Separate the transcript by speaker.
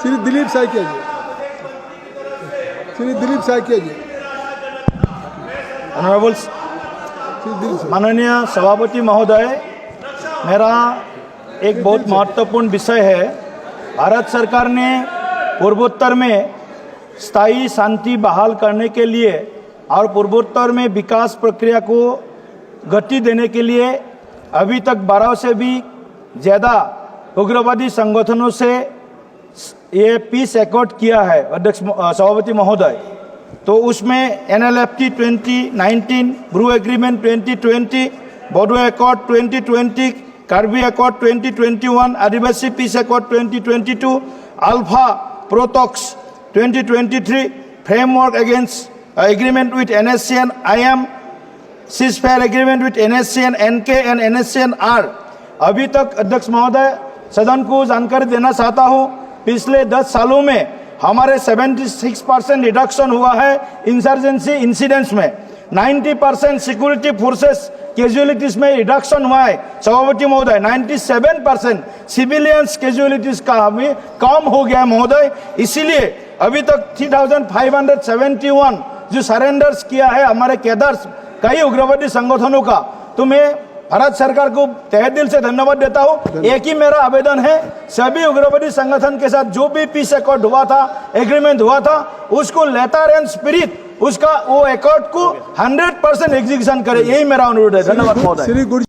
Speaker 1: श्री दिलीप साइकिया जी, श्री दिलीप साइकिया जी,
Speaker 2: honourable
Speaker 1: Shri Dilip Saikia.
Speaker 2: माननीय सभापति महोदय, मेरा एक बहुत महत्वपूर्ण विषय है। भारत सरकार ने पूर्वोत्तर में स्थायी शांति बहाल करने के लिए और पूर्वोत्तर में विकास प्रक्रिया को गति देने के लिए अभी तक 12 से भी ज़्यादा उग्रवादी संगठनों से ये पीस एकॉर्ड किया है अध्यक्ष सभापति महोदय। तो उसमें NLFT 2019, Bru agreement 2020, Bodo accord 2020, Karbi accord 2021, Adivasi peace accord 2022, ULFA प्रोटॉक्स 2023, framework against agreement with NSCN IM, ceasefire agreement with NSCN NK and NSCN R। अभी तक अध्यक्ष महोदय सदन को जानकारी देना चाहता हूँ, पिछले 10 सालों में हमारे 76% रिडक्शन हुआ है इंसर्जेंसी इंसिडेंट्स में, 90% सिक्योरिटी फोर्सेस कैजुअलिटीज में रिडक्शन हुआ है सभापति महोदय, 97% सिविलियंस कैजुअलिटीज का हमें कम हो गया है महोदय। इसीलिए अभी तक 3571 जो सरेंडर्स किया है हमारे कैडर्स कई उग्रवादी संगठनों का, तो मैं भारत सरकार को तहे दिल से धन्यवाद देता हूं। एक ही मेरा आवेदन है, सभी उग्रवादी संगठन के साथ जो भी पीस एकॉर्ड हुआ था, एग्रीमेंट हुआ था, उसको लेटर एंड स्पिरिट उसका वो एकॉर्ड को 100% एग्जीक्यूशन करे, यही मेरा अनुरोध है। धन्यवाद महोदय।